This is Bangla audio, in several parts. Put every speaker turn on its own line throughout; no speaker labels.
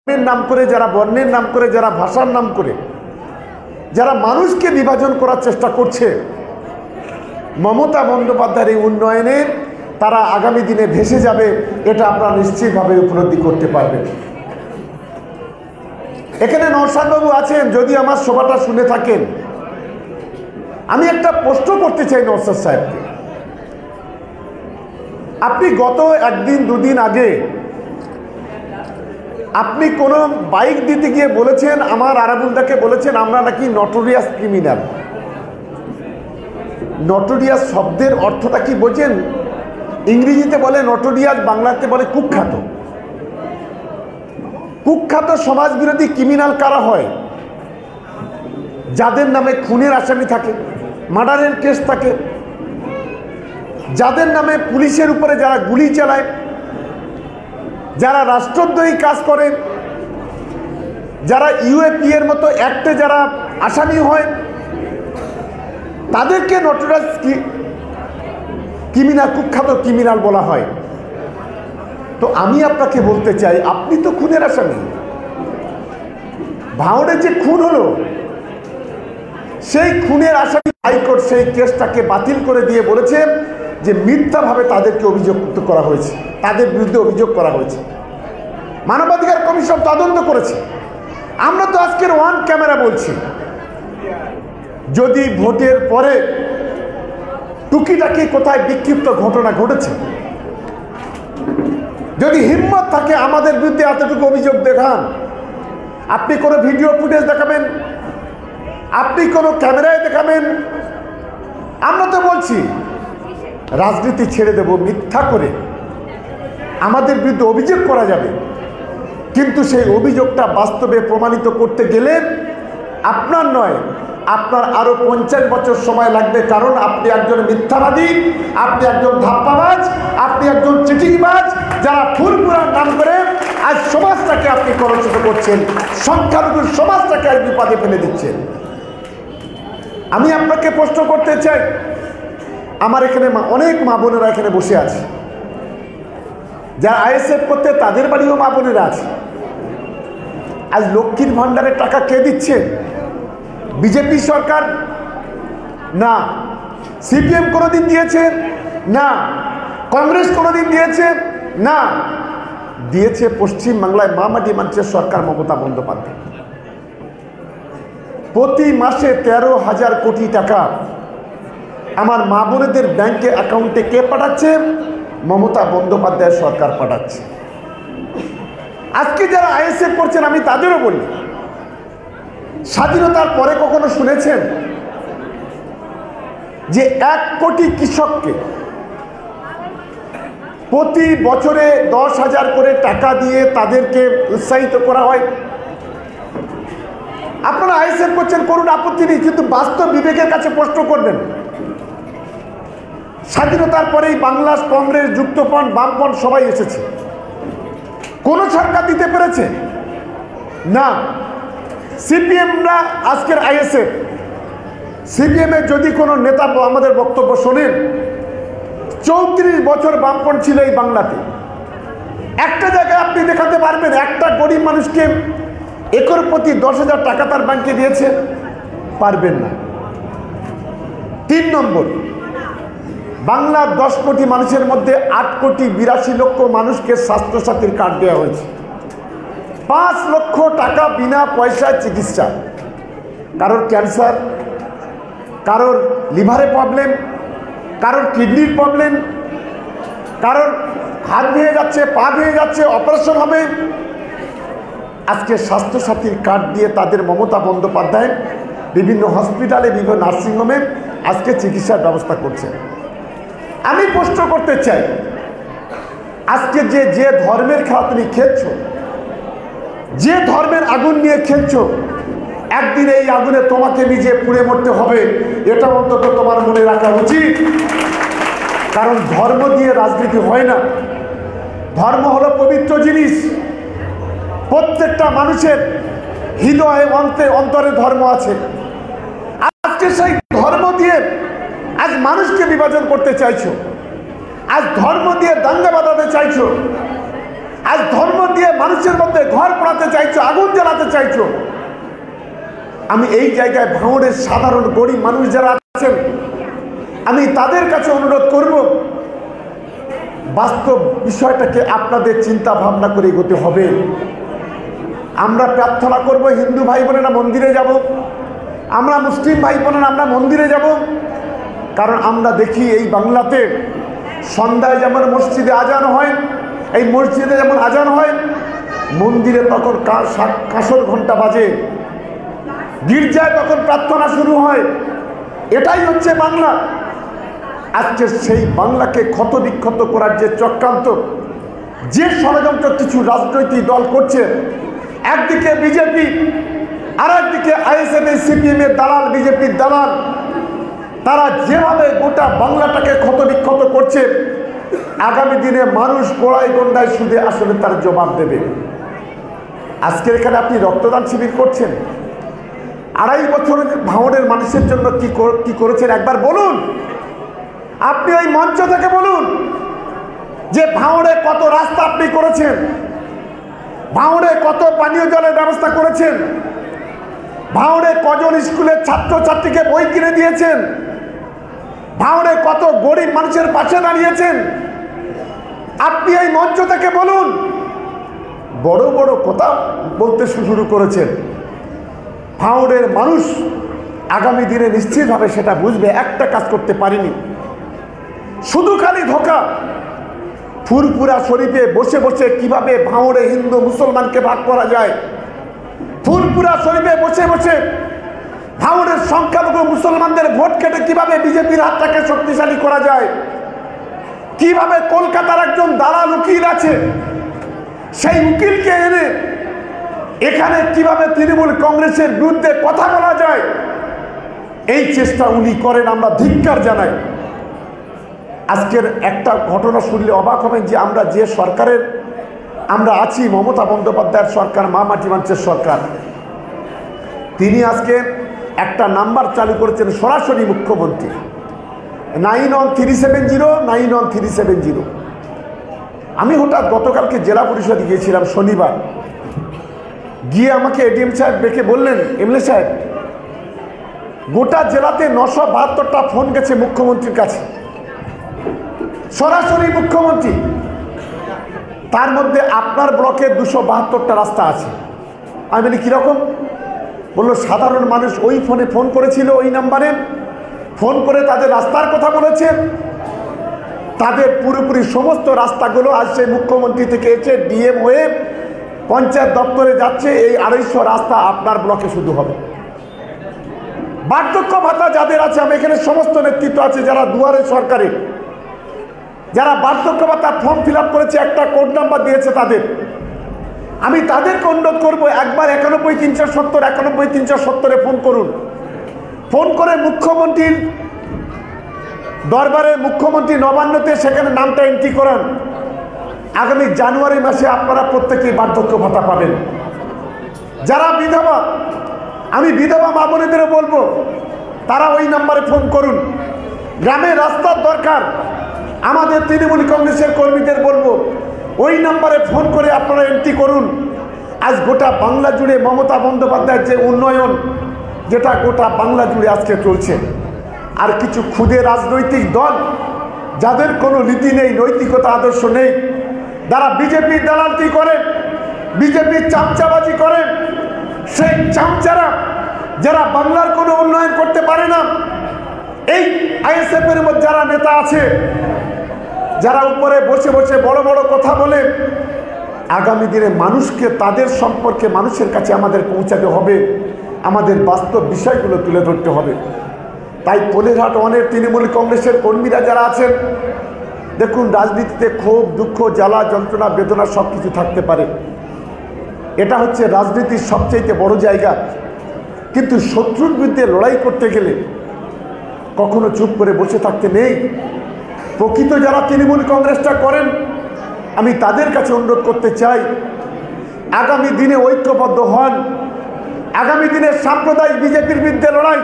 নাম করে, যারা বর্ণের নাম করে, যারা ভাষার নাম করে, যারা মানুষকে বিভাজন করার চেষ্টা করছে, মমতা বন্দ্যোপাধ্যায়ের এই উন্নয়নে তারা আগামী দিনে ভেসে যাবে, এটা আপনারা নিশ্চিতভাবে উপলব্ধি করতে পারবেন। এখানে নওশাদবাবু আছেন, যদি আমার সভাটা শুনে থাকেন, আমি একটা প্রশ্ন করতে চাই নওশাদ সাহেবকে। আপনি গত একদিন দুদিন আগে আপনি কোনো বাইক দিতে গিয়ে বলেছেন, আমার আরাবুলদাকে বলেছেন আমরা নাকি নটোরিয়াস ক্রিমিনাল। নটোরিয়াস শব্দের অর্থটা কি বোঝেন? ইংরেজিতে বলে নটোরিয়াস, বাংলাতে বলে কুখ্যাত। কুখ্যাত সমাজ বিরোধী ক্রিমিনাল কারা হয়? যাদের নামে খুনের আসামি থাকে, মার্ডারের কেস থাকে, যাদের নামে পুলিশের উপরে যারা গুলি চালায়, যারা রাষ্ট্রদ্রোহী কাজ করে, যারা ইউএপি এর মতো অ্যাক্টে যারা আসামি হয়, তাদেরকে নটোরিয়াস ক্রিমিনাল, কুখ্যাত ক্রিমিনাল বলা হয়। তো আমি আপনাকে বলতে চাই, আপনি তো খুনের আসামি। ভাঙড়ে যে খুন হলো, সেই খুনের আসামি হাইকোর্ট সেই কেসটাকে বাতিল করে দিয়ে বলেছে যে মিথ্যাভাবে তাদেরকে অভিযুক্ত করা হয়েছে, তাদের বিরুদ্ধে অভিযোগ করা হয়েছে। মানবাধিকার কমিশন তদন্ত করেছে। আমরা তো আজকের ওয়ান ক্যামেরা বলছি, যদি ভোটের পরে টুকিটাকি কোথায় বিক্ষিপ্ত ঘটনা ঘটেছে, যদি হিম্মত থাকে আমাদের বিরুদ্ধে এতটুকু অভিযোগ দেখান, আপনি কোনো ভিডিও ফুটেজ দেখাবেন, আপনি কোনো ক্যামেরায় দেখাবেন, আমরা তো বলছি রাজনীতি ছেড়ে দেব, মিথ্যা করে আমাদের বিরুদ্ধে অভিযোগ করা যাবে, কিন্তু সেই অভিযোগটা বাস্তবে প্রমাণিত করতে গেলে আপনার নয়, আপনার আরো 50 বছর সময় লাগবে। কারণ আপনি একজন মিথ্যাবাদী, আপনি একজন ধাপ্পাবাজ, আপনি একজন চিটিংবাজ, যারা ফুলপুরার নাম করে আজ সমাজটাকে আপনি কলঙ্কিত করছেন, সংখ্যালঘুর সমাজটাকে আজ বিপদে ফেলে দিচ্ছেন। আমি আপনাকে প্রশ্ন করতে চাই, আমার এখানে অনেক মা বোনেরা এখানে বসে আছে, যারা আইএসএফ করতে তাদের বাড়িও মা বোনেরা আছে। আজ লক্ষ্মীর ভান্ডারের টাকা কে দিচ্ছে? বিজেপি সরকার না। সিপিএম কোনোদিন দিয়েছে না। কংগ্রেস কোনোদিন দিয়েছে না। দিয়েছে পশ্চিমবাংলায় মামাটি মানুষের সরকার, মমতা বন্দ্যোপাধ্যায়। প্রতি মাসে 13,000 কোটি টাকা আমার মা বোনেদের ব্যাংকে অ্যাকাউন্টে কে পাঠাচ্ছে? মমতা বন্দ্যোপাধ্যায় সরকার পাঠাচ্ছে। আজকে যারা আইএসএফ করছেন আমি তাদেরও বলি, স্বাধীনতার পরে কখনো শুনেছেন যে 1 কোটি কৃষককে প্রতি বছরে 10,000 করে টাকা দিয়ে তাদেরকে উৎসাহিত করা হয়? আপনারা আইএসএফ করছেন, করুন, আপত্তি নেই, কিন্তু বাস্তব বিবেকের কাছে প্রশ্ন করবেন। স্বাধীনতার পরেই বাংলা কংগ্রেস, যুক্তফ্রন্ট, বামফ্রন্ট সবাই এসেছে, কোন সরকার দিতে পেরেছে না। সিপিএমরা আজকের আইএসএফ, সিপিএমের যদি কোনো নেতা আমাদের বক্তব্য শোনেন, 34 বছর বামফ্রন্ট ছিল এই বাংলাতে। একটা জায়গায় আপনি দেখাতে পারবেন একটা গরিব মানুষকে একর প্রতি 10,000 টাকা তার ব্যাংকে দিয়েছে? পারবেন না। 3 নম্বর, বাংলার 10 কোটি মানুষের মধ্যে 8,82,00,000 মানুষকে স্বাস্থ্যসাথীর কার্ড দেওয়া হয়েছে। 5 লক্ষ টাকা বিনা পয়সায় চিকিৎসা। কারোর ক্যান্সার, কারোর লিভারে প্রবলেম, কারোর কিডনির প্রবলেম, কারোর হাত ভেঙে যাচ্ছে, পা ভেঙে যাচ্ছে, অপারেশন হবে, আজকে স্বাস্থ্যসাথীর কার্ড দিয়ে তাদের মমতা বন্দ্যোপাধ্যায় বিভিন্ন হসপিটালে, বিভিন্ন নার্সিংহোমে আজকে চিকিৎসার ব্যবস্থা করছে। আমি প্রশ্ন করতে চাই, আজকে যে ধর্মের খেলা তুমি খেলছো, যে ধর্মের আগুন নিয়ে খেলছো, একদিন এই আগুনে তোমাকে নিজে পুড়ে মরতে হবে, এটা অন্তত তোমার মনে রাখা উচিত। কারণ ধর্ম দিয়ে রাজনীতি হয় না। ধর্ম হলো পবিত্র জিনিস। প্রত্যেকটা মানুষের হৃদয়ে অন্তরে ধর্ম আছে। আজকে সেই ধর্ম দিয়ে আজ মানুষকে বিভাজন করতে চাইছো, আজ ধর্ম দিয়ে দাঙ্গা বাঁধাতে চাইছো। আজ ধর্ম দিয়ে মানুষের মধ্যে ঘর পোড়াতে চাইছো, আগুন জ্বালাতে চাইছো। আমি এই জায়গায় ভাঙড়ের সাধারণ গরিব মানুষ যারা আছেন, আমি তাদের কাছে অনুরোধ করব, বাস্তব বিষয়টাকে আপনাদের চিন্তা ভাবনা করে এগোতে হবে। আমরা প্রার্থনা করব, হিন্দু ভাই বোনেরা মন্দিরে যাব, আমরা মুসলিম ভাই বোনেরা আমরা মন্দিরে যাব। কারণ আমরা দেখি এই বাংলাতে সন্ধ্যায় যেমন মসজিদে আজান হয়, এই মসজিদে যেমন আজান হয়, মন্দিরে তখন কাঁসর ঘন্টা বাজে, গির্জায় তখন প্রার্থনা শুরু হয়। এটাই হচ্ছে বাংলা। আজকে সেই বাংলাকে ক্ষত বিক্ষত করার যে চক্রান্ত, যে ষড়যন্ত্র কিছু রাজনৈতিক দল করছে, একদিকে বিজেপি আর একদিকে আইএসএফ সিপিএম এর দালাল, বিজেপির দালাল, তারা যেভাবে গোটা বাংলাটাকে ক্ষত বিক্ষত করছে, আগামী দিনে মানুষ গোড়ায় গন্ডায় সুদে আসলে তার জবাব দেবে। আজকের এখানে আপনি রক্তদান শিবির করছেন, 2.5 বছর ভাঙড়ের মানুষের জন্য কি করেছেন একবার বলুন। আপনি ওই মঞ্চ থেকে বলুন যে ভাঙড়ে কত রাস্তা আপনি করেছেন, ভাঙড়ে কত পানীয় জলের ব্যবস্থা করেছেন, ভাঙড়ে কজন স্কুলের ছাত্রছাত্রীকে বই কিনে দিয়েছেন, ভাঙড়ে কত গরিব মানুষের পাশে দাঁড়িয়েছেন। আপনি এই মঞ্চ থেকে বলুন। বড় বড় কথা বলতে শুরু করেছেন। ভাঙড়ের মানুষ আগামী দিনে নিশ্চিতভাবে সেটা বুঝবে। একটা কাজ করতে পারিনি, শুধু খালি ধোঁকা। ফুরপুরা শরীফে বসে বসে কিভাবে ভাঙড়ে হিন্দু মুসলমানকে ভাগ করা যায়, ফুরপুরা শরীফে বসে বসে ভাঙড়ের সংখ্যালঘু মুসলমানদের ভোট কেটে কিভাবে বিজেপির হাতটাকে শক্তিশালী করা যায়, কিভাবে কলকাতার একজন দালাল উকিল আছে, সেই উকিলকে এনে এখানে কিভাবে তৃণমূল কংগ্রেসের বিরুদ্ধে কথা বলা যায়, এই চেষ্টা উনি করেন। আমরা ধিক্কার জানাই। আজকের একটা ঘটনা শুনলে অবাক হবেন যে আমরা যে সরকারের আমরা আছি, মমতা বন্দ্যোপাধ্যায়ের সরকার, মা মাটি মানুষের সরকার, তিনি আজকে একটা নাম্বার চালু করেছেন সরাসরি মুখ্যমন্ত্রী, 913709 913709। আমি হঠাৎ গতকালকে জেলা পরিষদে গিয়েছিলাম শনিবার, গিয়ে আমাকে এডিএম সাহেব ডেকে বললেন, এমএলএ সাহেব, গোটা জেলাতে 972টা ফোন গেছে মুখ্যমন্ত্রীর কাছে, সরাসরি মুখ্যমন্ত্রী। তার মধ্যে আপনার ব্লকে 272টা রাস্তা আছে। আমি বলি কীরকম? বললো সাধারণ মানুষ ওই ফোনে ফোন করেছিল, ওই নাম্বারে ফোন করে তাদের রাস্তার কথা বলেছে, তাদের পুরোপুরি সমস্ত রাস্তাগুলো আজ সেই মুখ্যমন্ত্রী থেকে এসে ডিএম হয়ে পঞ্চায়েত দপ্তরে যাচ্ছে। এই 250 রাস্তা আপনার ব্লকে শুধু হবে। বার্ধক্য ভাতা যাদের আছে, আমি এখানে সমস্ত নেতৃত্ব আছে যারা দুয়ারে সরকারে, যারা বার্ধক্য ভাতা ফর্ম ফিল আপ করেছে, একটা কোড নাম্বার দিয়েছে তাদের, আমি তাদেরকে অনুরোধ করবো একবার 91370 91370 ফোন করুন। ফোন করে মুখ্যমন্ত্রীর দরবারে, মুখ্যমন্ত্রী নবান্নতে সেখানে নামটা এন্ট্রি করান। আগামী জানুয়ারি মাসে আপনারা প্রত্যেকেই বার্ধক্য ভাতা পাবেন। যারা বিধবা, আমি বিধবা মা বোনেদেরও বলবো, তারা ওই নাম্বারে ফোন করুন। গ্রামে রাস্তার দরকার, আমাদের তৃণমূল কংগ্রেসের কর্মীদের বলবো, ওই নাম্বারে ফোন করে আপনারা এন্ট্রি করুন। আজ গোটা বাংলা জুড়ে মমতা বন্দ্যোপাধ্যায়ের যে উন্নয়ন, যেটা গোটা বাংলা জুড়ে আজকে চলছে, আর কিছু ক্ষুদে রাজনৈতিক দল যাদের কোনো নীতি নেই, নৈতিকতা আদর্শ নেই, যারা বিজেপির দালালি করে, বিজেপির চামচাবাজি করে, সেই চামচারা যারা বাংলার কোনো উন্নয়ন করতে পারে না, এই আইএসএফ এর মধ্যে যারা নেতা আছে, যারা উপরে বসে বসে বড় বড় কথা বলে, আগামী দিনে মানুষকে তাদের সম্পর্কে মানুষের কাছে আমাদের পৌঁছাতে হবে, আমাদের বাস্তব বিষয়গুলো তুলে ধরতে হবে। তাই পোলেরহাট ওয়ানের তৃণমূল কংগ্রেসের কর্মীরা যারা আছেন, দেখুন রাজনীতিতে ক্ষোভ, দুঃখ, জ্বালা, যন্ত্রণা, বেদনা সব কিছু থাকতে পারে, এটা হচ্ছে রাজনীতির সবচেয়ে বড় জায়গা। কিন্তু শত্রুর বিরুদ্ধে লড়াই করতে গেলে কখনো চুপ করে বসে থাকতে নেই। প্রকৃত যারা তৃণমূল কংগ্রেসটা করেন, আমি তাদের কাছে অনুরোধ করতে চাই, আগামী দিনে ঐক্যবদ্ধ হন। আগামী দিনে সাম্প্রদায়িক বিজেপির বিরুদ্ধে লড়াই,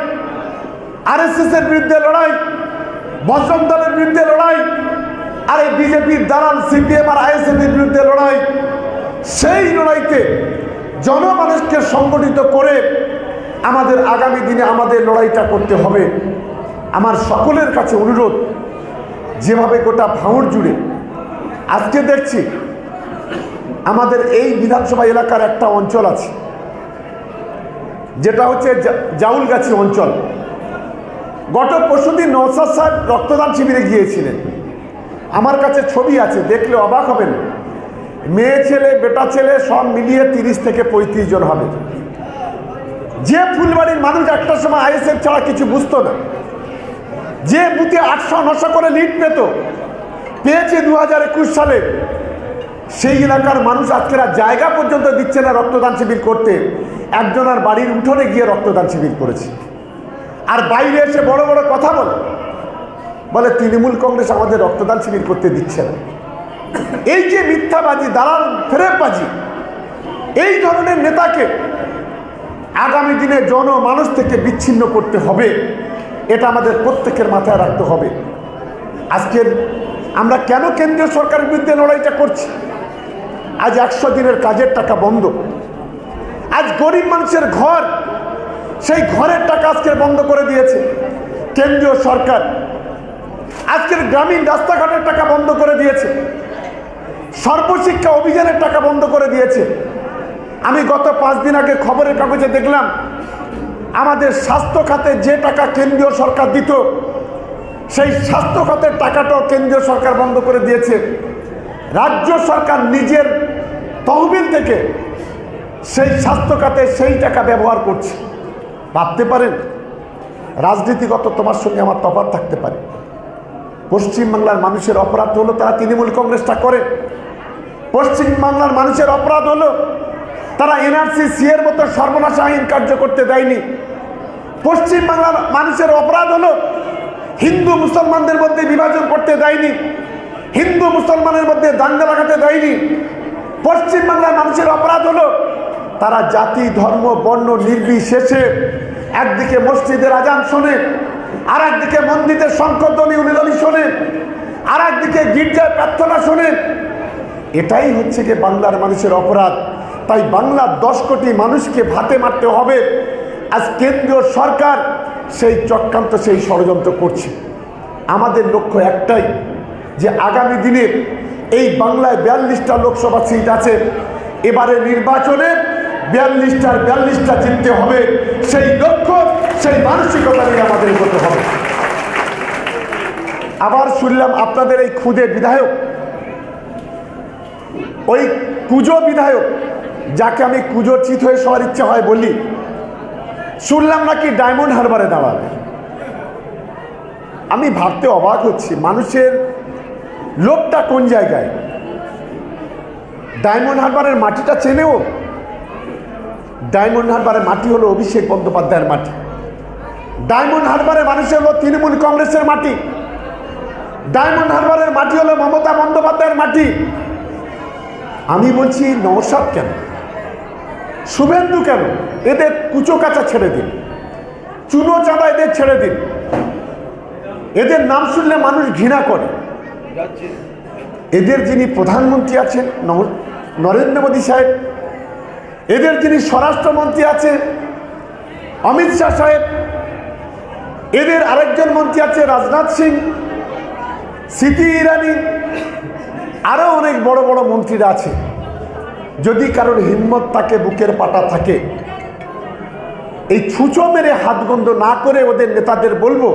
আরএসএস এর বিরুদ্ধে লড়াই, বজরং দলের বিরুদ্ধে লড়াই, আর এই বিজেপির দালাল সিপিএম আর আইএসএফ এর বিরুদ্ধে লড়াই, সেই লড়াইতে জনমানুষকে সংগঠিত করে আমাদের আগামী দিনে আমাদের লড়াইটা করতে হবে। আমার সকলের কাছে অনুরোধ, যেভাবে গোটা ভাঙড় জুড়ে আজকে দেখছি আমাদের এই বিধানসভা এলাকার একটা অঞ্চল আছে যেটা হচ্ছে জাউলগাছি অঞ্চল। গত পরশুদিন নওশাদ সাহেব রক্তদান শিবিরে গিয়েছিলেন। আমার কাছে ছবি আছে, দেখলে অবাক হবেন। মেয়ে ছেলে বেটা ছেলে সব মিলিয়ে 30 থেকে 35 জন হবে। যে ফুলবাড়ির মানুষ একটা সময় আইএসএফ ছাড়া কিছু বুঝতো না, যে বুথে 800-900 করে লিড পেয়েছে 2021 সালে, সেই এলাকার মানুষ আজকেরা জায়গা পর্যন্ত দিচ্ছে না রক্তদান শিবির করতে। একজনের বাড়ির উঠোনে গিয়ে রক্তদান শিবির করেছে। আর বাইরে এসে বড় বড় কথা বলে তৃণমূল কংগ্রেস আমাদের রক্তদান শিবির করতে দিচ্ছে না। এই যে মিথ্যাবাজি, দালাল ফেরেববাজি, এই ধরনের নেতাকে আগামী দিনে জনমানুষ থেকে বিচ্ছিন্ন করতে হবে। এটা আমাদের প্রত্যেকের মাথায় রাখতে হবে। আজকের আমরা কেন কেন্দ্রীয় সরকারের বিরুদ্ধে লড়াইটা করছি? আজ 100 দিনের কাজের টাকা বন্ধ। আজ গরিব মানুষের ঘর, সেই ঘরের টাকা আজকে বন্ধ করে দিয়েছে কেন্দ্রীয় সরকার। আজকের গ্রামীণ রাস্তাঘাটের টাকা বন্ধ করে দিয়েছে। সর্বশিক্ষা অভিযানের টাকা বন্ধ করে দিয়েছে। আমি গত 5 দিন আগে খবরের কাগজে দেখলাম আমাদের স্বাস্থ্য খাতে যে টাকা কেন্দ্রীয় সরকার দিত, সেই স্বাস্থ্য খাতের টাকাটাও কেন্দ্রীয় সরকার বন্ধ করে দিয়েছে। রাজ্য সরকার নিজের তহবিল থেকে সেই স্বাস্থ্য খাতে সেই টাকা ব্যবহার করছে। ভাবতে পারেন, রাজনীতিগত তোমার সঙ্গে আমার তফাৎ থাকতে পারে। পশ্চিমবাংলার মানুষের অপরাধ হলো তারা তৃণমূল কংগ্রেসটা করে। পশ্চিমবাংলার মানুষের অপরাধ হলো তারা এনআরসি সিএর মতো সর্বনাশ আইন কার্য করতে দেয়নি। পশ্চিমবাংলার মানুষের অপরাধ হলো হিন্দু মুসলমানদের মধ্যে বিভাজন করতে দেয়নি, হিন্দু মুসলমানের মধ্যে দাঙ্গা লাগাতে দেয়নি। পশ্চিমবাংলার মানুষের অপরাধ হলো তারা জাতি ধর্ম বর্ণ নির্বিশেষে একদিকে মসজিদের আজান শোনে, আর একদিকে মন্দিরের শঙ্খধ্বনি উলুধ্বনি শোনে, আর একদিকে গির্জায় প্রার্থনা শোনে। এটাই হচ্ছে কি বাংলার মানুষের অপরাধ। তাই বাংলার 10 কোটি মানুষকে ভাতে মারতে হবে। আজ কেন্দ্রীয় সরকার সেই চক্রান্ত, সেই ষড়যন্ত্র করছে। আমাদের লক্ষ্য একটাই, যে আগামী দিনে এই বাংলায় 42টা লোকসভা সিট আছে। এবারে নির্বাচনে 42টা জিততে হবে। সেই লক্ষ্য, সেই মানসিকতা নিয়ে আমাদের করতে হবে। আবার শুনলাম আপনাদের এই খুদে বিধায়ক, ওই কুজো বিধায়ক, যাকে আমি কুজো চিত হয়ে সবার ইচ্ছা হয় বলি, শুনলাম নাকি ডায়মন্ড হারবারে দাঁড়াবে। আমি ভাবতে অবাক হচ্ছি, মানুষের লোকটা কোন জায়গায়? ডায়মন্ড হারবারের মাটিটা চেনেও? ডায়মন্ড হারবারের মাটি হলো অভিষেক বন্দ্যোপাধ্যায়ের মাটি। ডায়মন্ড হারবারের মানুষের হলো তৃণমূল কংগ্রেসের মাটি। ডায়মন্ড হারবারের মাটি হলো মমতা বন্দ্যোপাধ্যায়ের মাটি। আমি বলছি, নওশাদ কেন, শুভেন্দু কেন? এদের কুচো কাচা ছেড়ে দিন, চুনো চাঁদা এদের ছেড়ে দিন। এদের নাম শুনলে মানুষ ঘৃণা করে। এদের যিনি প্রধানমন্ত্রী আছেন নরেন্দ্র মোদী সাহেব, এদের যিনি স্বরাষ্ট্রমন্ত্রী আছে অমিত শাহ সাহেব, এদের আরেকজন মন্ত্রী আছে রাজনাথ সিং, স্মৃতি ইরানি, আরও অনেক বড় বড় মন্ত্রীরা আছে। যদি কারোর হিম্মত থাকে, বুকের পাটা থাকে, এই ছুঁচো মেরে হাতগন্ধ না করে ওদের নেতাদের বলবো,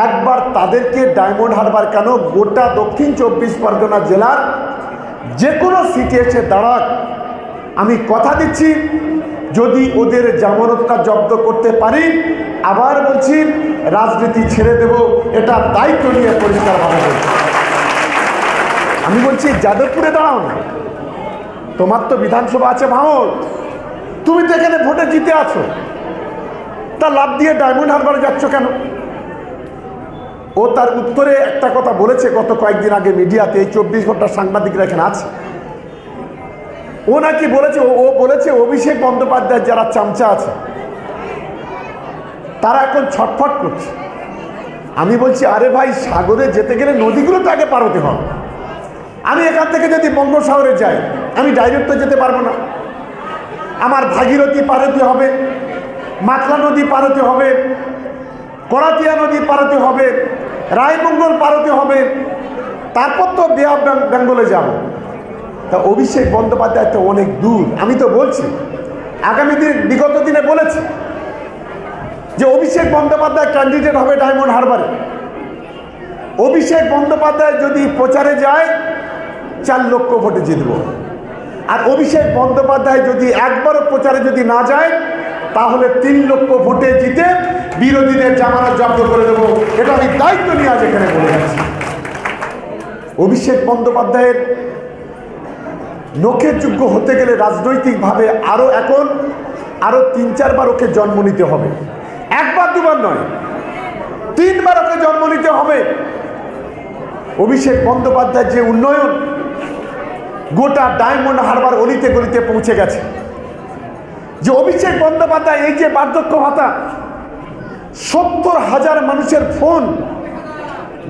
একবার তাদেরকে ডায়মন্ড হারবার কেন, গোটা দক্ষিণ 24 পরগনা জেলার যে কোনো সিটে এসে দাঁড়াক। আমি কথা দিচ্ছি, যদি ওদের জামানতটা জব্দ করতে পারি, আবার বলছি রাজনীতি ছেড়ে দেব। এটা দায়িত্ব নিয়ে পরিষ্কারভাবে বলছি। আমি বলছি, যাদবপুরে দাঁড়াও না, তোমার তো বিধানসভা আছে ভাঙড়, তুমি তো এখানে ভোটে জিতে আছো, তা লাভ দিয়ে ডায়মন্ড হারবারে যাচ্ছ কেন? ও তার উত্তরে একটা কথা বলেছে গত কয়েকদিন আগে মিডিয়াতে, এই 24 ঘন্টার সাংবাদিকরা এখানে আছে। ও নাকি বলেছে, ও বলেছে অভিষেক বন্দ্যোপাধ্যায়ের যারা চামচা আছে তারা এখন ছটফট করছে। আমি বলছি আরে ভাই, সাগরে যেতে গেলে নদীগুলো তো আগে পার হতে হবে। আমি এখান থেকে যদি বঙ্গোপসাগরে যাই, আমি ডাইরেক্ট তো যেতে পারবো না। আমার ভাগীরথী পার হতে হবে, মাতলা নদী পার হতে হবে, করাতিয়া নদী পার হতে হবে, রায়মঙ্গল পার হতে হবে, তারপর তো বে অফ বেঙ্গলে যাব। তা অভিষেক বন্দ্যোপাধ্যায় তো অনেক দূর। আমি তো বলছি, আগামী দিন, বিগত দিনে বলেছি যে অভিষেক বন্দ্যোপাধ্যায় ক্যান্ডিডেট হবে ডায়মন্ড হারবারে। অভিষেক বন্দ্যোপাধ্যায় যদি প্রচারে যায় 4 লক্ষ ভোটে জিতব। আর অভিষেক বন্দ্যোপাধ্যায় যদি একবারও প্রচারে যদি না যায়, তাহলে 3 লক্ষ ভোটে জিতে বিরোধীদের জামানত জব্দ করে দেবো। এটা আমি দায়িত্ব নিয়ে আজ এখানে বলে যাচ্ছি। অভিষেক বন্দ্যোপাধ্যায়ের নখের যোগ্য হতে গেলে রাজনৈতিকভাবে আরো 3-4 বার ওকে জন্ম নিতে হবে। 1 বার 2 বার নয়, 3 বার ওকে জন্ম নিতে হবে। অভিষেক বন্দ্যোপাধ্যায়ের যে উন্নয়ন গোটা ডায়মন্ড হারবার অলিতে গলিতে পৌঁছে গেছে, যে অভিষেক বন্দ্যোপাধ্যায় এই যে বার্ধক্য ভাতা, 70,000 মানুষের ফোন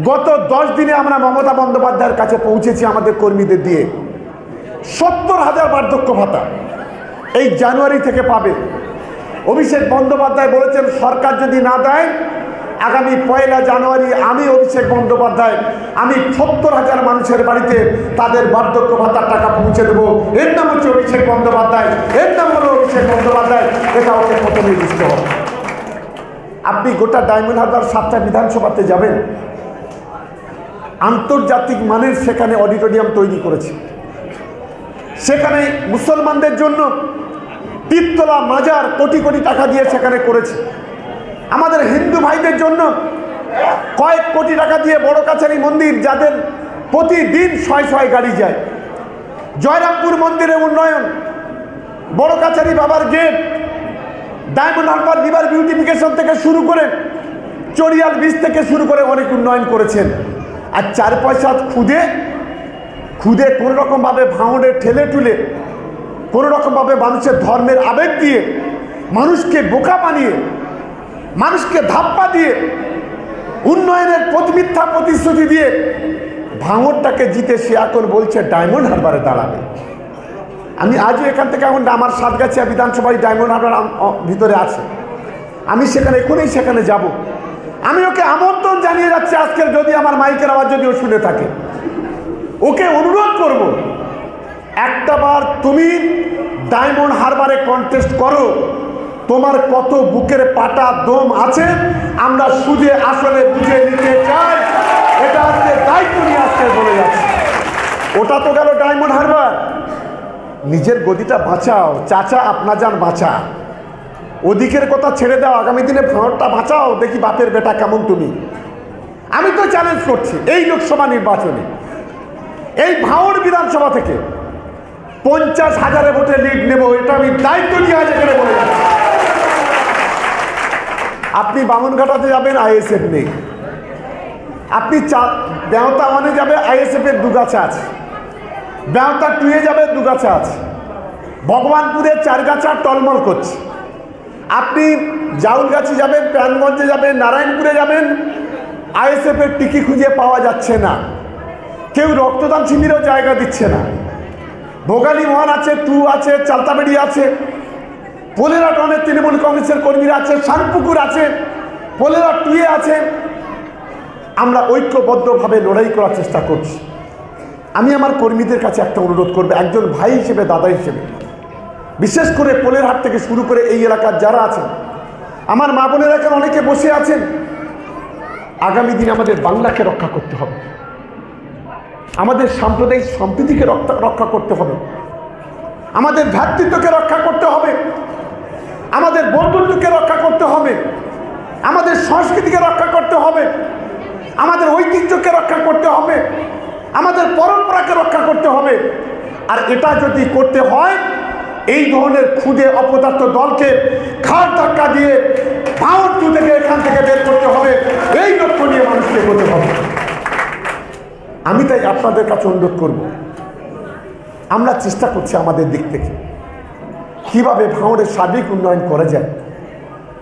গত 10 দিনে আমরা মমতা বন্দ্যোপাধ্যায়ের কাছে পৌঁছেছি আমাদের কর্মীদের দিয়ে। 70,000 বার্ধক্য ভাতা এই জানুয়ারি থেকে পাবে। অভিষেক বন্দ্যোপাধ্যায় বলেছেন সরকার যদি না দেয়, আগামী 1 জানুয়ারি আমি অভিষেক বন্দ্যোপাধ্যায় 70,000 মানুষের বাড়িতে তাদের বার্ধক্য ভাতার টাকা পৌঁছে দেবো। এর নাম হচ্ছে অভিষেক বন্দ্যোপাধ্যায়, এর নাম হলো অভিষেক বন্দ্যোপাধ্যায়। এটা ওকে প্রথমে বুঝতে হবে। আপনি গোটা ডায়মন্ড হারবার 7টা বিধানসভাতে যাবেন, আন্তর্জাতিক মানের সেখানে অডিটোরিয়াম তৈরি করেছে। সেখানে মুসলমানদের জন্য তীরতলা মাজার কোটি কোটি টাকা দিয়ে সেখানে করেছে। আমাদের হিন্দু ভাইদের জন্য কয়েক কোটি টাকা দিয়ে বড় কাছারি মন্দির, যাদের প্রতিদিন 600 গাড়ি যায়। জয়রামপুর মন্দিরের উন্নয়ন, বড় কাছারি বাবার gate, Diamond Harbour river beautification থেকে শুরু করে চড়িয়াল বীজ থেকে শুরু করে অনেক উন্নয়ন করেছেন। আর 4 পয়সা খুদে কোনো রকমভাবে ভাঙড়ে ঠেলে টুলে, কোনো রকমভাবে মানুষের ধর্মের আবেগ দিয়ে, মানুষকে বোকা বানিয়ে, মানুষকে ধাপ্পা দিয়ে, উন্নয়নের মিথ্যা প্রতিশ্রুতি দিয়ে ভাঙড়টাকে জিতে সে এখন বলছে ডায়মন্ড হারবারে দাঁড়াবে। আমি আজও এখান থেকে এখন আমার সাতগাছিয়া বিধানসভায় ডায়মন্ড হারবার ভিতরে আছে, আমি সেখানে যাব। আমি ওকে আমন্ত্রণ জানিয়ে যাচ্ছি আজকের, যদি আমার মাইকের আওয়াজ যদি ও শুনে থাকে, ওকে অনুরোধ করব, একটা বার তুমি ডায়মন্ড হারবারে কন্টেস্ট করো। তোমার কত বুকের পাটা দম আছে আমরা সুদে আসলে বুঝে নিতে চাই। এটা আজকে দায়িত্ব নিয়ে আজকে বলে যাচ্ছে। ওটা তো গেল ডায়মন্ড হারবার। নিজের গদিটা বাঁচাও চাচা, আপনা যান বাঁচা। ওদিকের কথা ছেড়ে দাও, আগামী দিনে ভাঙড়টা বাঁচাও। দেখি বাপের বেটা কেমন তুমি। আমি তো চ্যালেঞ্জ করছি এই লোকসভা নির্বাচনে, এই ভাঙড় বিধানসভা থেকে 50,000 ভোটে লিড নেব। এটা আমি দায়িত্ব নিয়ে আজ এখানে বলে যাচ্ছি। আপনি বামনঘাটাতে যাবেন, আইএসএফ নেই। আপনি বেওতা ওয়ানে যাবে, আইএসএফ এর দুগাছা আছে। বেওতা 2-এ যাবে, দুগাছা আছে। ভগবানপুরে 4 গাছা টলমল করছে। আপনি জাউলগাছি যাবেন, প্রাণগঞ্জে যাবেন, নারায়ণপুরে যাবেন, আইএসএফ এর টিকি খুঁজে পাওয়া যাচ্ছে না। কেউ রক্তদান শিবিরেও জায়গা দিচ্ছে না। ভোগালী 1 আছে, 2 আছে, চালতাবেড়ি আছে, পোলেরা টনের তৃণমূল কংগ্রেসের কর্মীরা আছে, শানপুকুর আছে, পোলেরা 2-এ আছে। আমরা ঐক্যবদ্ধভাবে লড়াই করার চেষ্টা করছি। আমি আমার কর্মীদের কাছে একটা অনুরোধ করব, একজন ভাই হিসেবে, দাদা হিসেবে, বিশেষ করে পোলেরহাট থেকে শুরু করে এই এলাকার যারা আছেন, আমার মা বোনেরা এখানে অনেকে বসে আছেন। আগামী দিনে আমাদের বাংলাকে রক্ষা করতে হবে, আমাদের সাম্প্রদায়িক সম্প্রীতিকে রক্ষা করতে হবে, আমাদের ভ্রাতৃত্বকে রক্ষা করতে হবে, আমাদের বন্ধুত্বকে রক্ষা করতে হবে, আমাদের সংস্কৃতিকে রক্ষা করতে হবে, আমাদের ঐতিহ্যকে রক্ষা করতে হবে, আমাদের পরম্পরাকে রক্ষা করতে হবে। আর এটা যদি করতে হয়, এই ধরনের খুদে অপদার্থ দলকে ঘাড় ধাক্কা দিয়ে ভাঙড় থেকে এখান থেকে বের করতে হবে। এই লক্ষ্য নিয়ে মানুষকে করতে হবে। আমি তাই আপনাদের কাছে অনুরোধ করব, আমরা চেষ্টা করছি আমাদের দিক থেকে কীভাবে ভাঙড়ের সার্বিক উন্নয়ন করা যায়।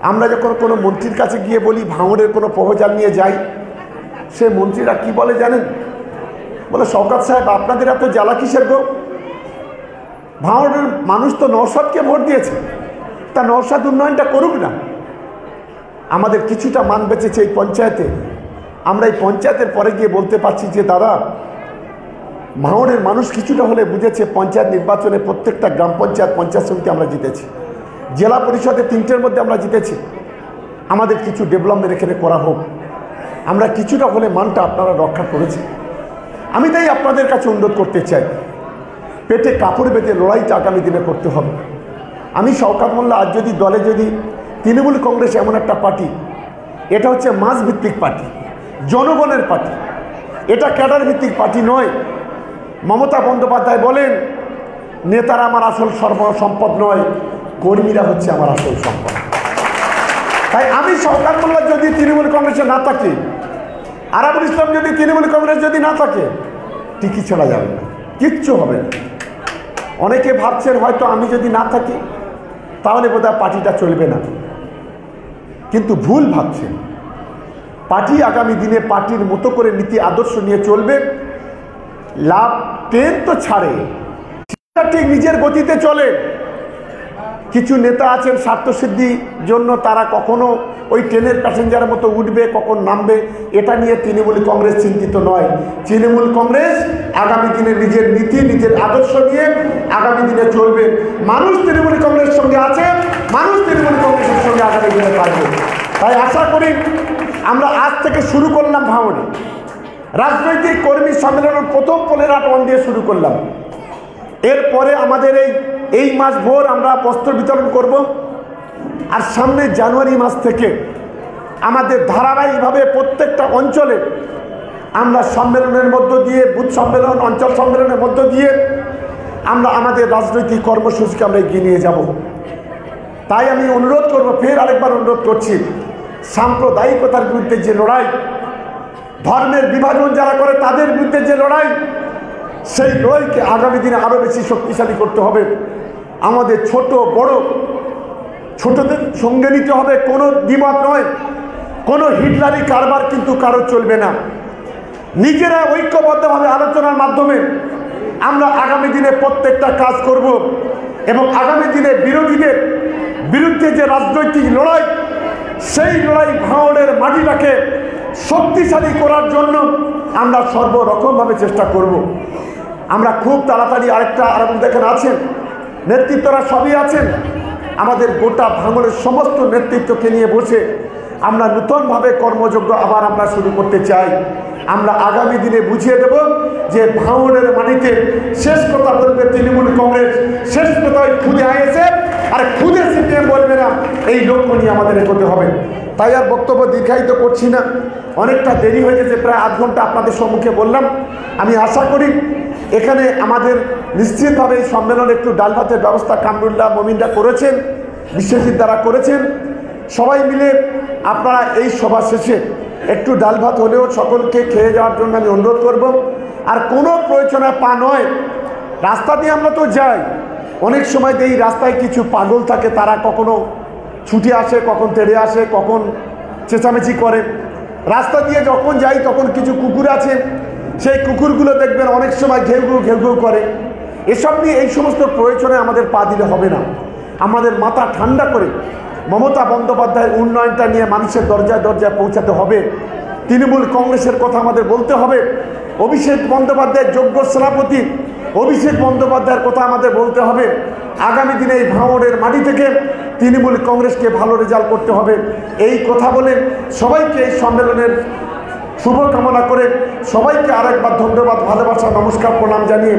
আমরা যখন কোনো মন্ত্রীর কাছে গিয়ে বলি ভাঙড়ের কোনো প্রপোজাল নিয়ে যাই, সে মন্ত্রীরা কি বলে জানেন? বলে, শওকত সাহেব আপনাদের এত জ্বালা কিসের গো? ভাঙড়ের মানুষ তো নওশাদকে ভোট দিয়েছে, তা নওশাদ উন্নয়নটা করুক না। আমাদের কিছুটা মান বেঁচেছে এই পঞ্চায়েতে। আমরা এই পঞ্চায়েতের পরে গিয়ে বলতে পারছি যে দাদা, ভাঙড়ের মানুষ কিছুটা হলে বুঝেছে পঞ্চায়েত নির্বাচনে প্রত্যেকটা গ্রাম পঞ্চায়েত, পঞ্চায়েত সমিতি আমরা জিতেছি, জেলা পরিষদে 3টের মধ্যে আমরা জিতেছি। আমাদের কিছু ডেভেলপমেন্ট এখানে করা হোক, আমরা কিছুটা হলে মানটা আপনারা রক্ষা করেছি। আমি তাই আপনাদের কাছে অনুরোধ করতে চাই, পেটে কাপড় বেঁধে লড়াইটা আগামী দিনে করতে হবে। আমি শওকত মোল্লা, আজ যদি দলে যদি তৃণমূল কংগ্রেস এমন একটা পার্টি, এটা হচ্ছে মাস ভিত্তিক পার্টি, জনগণের পার্টি, এটা ক্যাডার ভিত্তিক পার্টি নয়। মমতা বন্দ্যোপাধ্যায় বলেন, নেতারা আমার আসল সম্পদ নয়, কর্মীরা হচ্ছে আমার আসল সম্পদ। তাই আমি শওকত মোল্লা যদি তৃণমূল কংগ্রেসে না থাকে, আরাবুল ইসলাম যদি তৃণমূল কংগ্রেস যদি না থাকে, টিকি ছেড়া যাবে না, কিচ্ছু হবে না। অনেকে ভাবছেন হয়তো আমি যদি না থাকি তাহলে বোধহয় পার্টিটা চলবে না, কিন্তু ভুল ভাবছেন। পার্টি আগামী দিনে পার্টির মতো করে নীতি আদর্শ নিয়ে চলবে। লাভ ট্রেন তো ছাড়ে, ঠিক নিজের গতিতে চলে। কিছু নেতা আছেন স্বার্থসিদ্ধির জন্য তারা কখনো ওই ট্রেনের প্যাসেঞ্জারের মতো উঠবে, কখন নামবে, এটা নিয়ে তৃণমূল কংগ্রেস চিন্তিত নয়। তৃণমূল কংগ্রেস আগামী দিনে নিজের নীতি, নিজের আদর্শ নিয়ে আগামী দিনে চলবে। মানুষ তৃণমূল কংগ্রেসের সঙ্গে আছে, মানুষ তৃণমূল কংগ্রেসের সঙ্গে আগামী দিনে থাকবে। তাই আশা করি আমরা আজ থেকে শুরু করলাম ভাঙড়ে রাজনৈতিক কর্মী সম্মেলনের প্রথম পোলেরাট ওয়ান দিয়ে শুরু করলাম। এরপরে আমাদের এই মাস ভোর আমরা বস্ত্র বিতরণ করব, আর সামনে জানুয়ারি মাস থেকে আমাদের ধারাবাহিকভাবে প্রত্যেকটা অঞ্চলে আমরা সম্মেলনের মধ্য দিয়ে, বুথ সম্মেলন, অঞ্চল সম্মেলনের মধ্য দিয়ে আমরা আমাদের রাজনৈতিক কর্মসূচিকে আমরা এগিয়ে নিয়ে যাব। তাই আমি অনুরোধ করব, ফের আরেকবার অনুরোধ করছি, সাম্প্রদায়িকতার বিরুদ্ধে যে লড়াই, ধর্মের বিভাজন যারা করে তাদের বিরুদ্ধে যে লড়াই, সেই লড়াইকে আগামী দিনে আরও বেশি শক্তিশালী করতে হবে। আমাদের ছোট বড় ছোটদের সঙ্গে নিতে হবে, কোনো দ্বিমত নয়, কোনো হিটলারি কারবার কিন্তু কারো চলবে না। নিজেরা ঐক্যবদ্ধভাবে আলোচনার মাধ্যমে আমরা আগামী দিনে প্রত্যেকটা কাজ করব, এবং আগামী দিনে বিরোধীদের বিরুদ্ধে যে রাজনৈতিক লড়াই, সেই লড়াই ভাঙড়ের মাটিটাকে শক্তিশালী করার জন্য আমরা সর্বরকমভাবে চেষ্টা করব। আমরা খুব তাড়াতাড়ি আরেকটা দেখেন আছেন নেতৃত্বরা সবই আছেন, আমাদের গোটা ভাঙড়ের সমস্ত নেতৃত্বকে নিয়ে বসে আমরা নূতনভাবে কর্মযজ্ঞ আবার আমরা শুরু করতে চাই। আমরা আগামী দিনে বুঝিয়ে দেব যে ভাঙড়ের মাটিতে শেষ কথা বলবে তৃণমূল কংগ্রেস, শেষ কথায় খুদে আইএসএফ আর খুদে সিপিএম বলবে না। এই লক্ষ্য নিয়ে আমাদের এগোতে হবে। তাই আর বক্তব্য দীর্ঘায়িত করছি না, অনেকটা দেরি হয়ে গেছে, প্রায় আধ ঘন্টা আপনাদের সম্মুখে বললাম। আমি আশা করি এখানে আমাদের নিশ্চিতভাবে এই সম্মেলনে একটু ডাল ভাতের ব্যবস্থা কামরুল্লাহ মমিনরা করেছেন, বিশ্বজিৎ দ্বারা করেছেন। সবাই মিলে আপনারা এই সভা শেষে একটু ডাল ভাত হলেও সকলকে খেয়ে যাওয়ার জন্য আমি অনুরোধ করব। আর কোনো প্রয়োজনে পা নয়, রাস্তা দিয়ে আমরা তো যাই, অনেক সময় এই রাস্তায় কিছু পাগল থাকে, তারা কখনো ছুটে আসে, কখন তেড়ে আসে, কখন চেঁচামেচি করে। রাস্তা দিয়ে যখন যাই তখন কিছু কুকুর আছে, সেই কুকুরগুলো দেখবেন অনেক সময় ঘেউ ঘেউ করে। এসব নিয়ে এই সমস্ত প্রয়োজনে আমাদের পা দিলে হবে না। আমাদের মাথা ঠান্ডা করে মমতা বন্দ্যোপাধ্যায়ের উন্নয়নটা নিয়ে মানুষের দরজায় দরজায় পৌঁছাতে হবে। তৃণমূল কংগ্রেসের কথা আমাদের বলতে হবে। অভিষেক বন্দ্যোপাধ্যায়ের যোগ্য সভাপতি অভিষেক বন্দ্যোপাধ্যায়ের কথা আমাদের বলতে হবে। আগামী দিনে এই ভাঙড়ের মাটি থেকে তৃণমূল কংগ্রেসকে ভালো রেজাল্ট করতে হবে। এই কথা বলে সবাইকে এই সম্মেলনের শুভকামনা করে সবাইকে আরেকবার ধন্যবাদ, ভালোবাসা, নমস্কার, প্রণাম জানিয়ে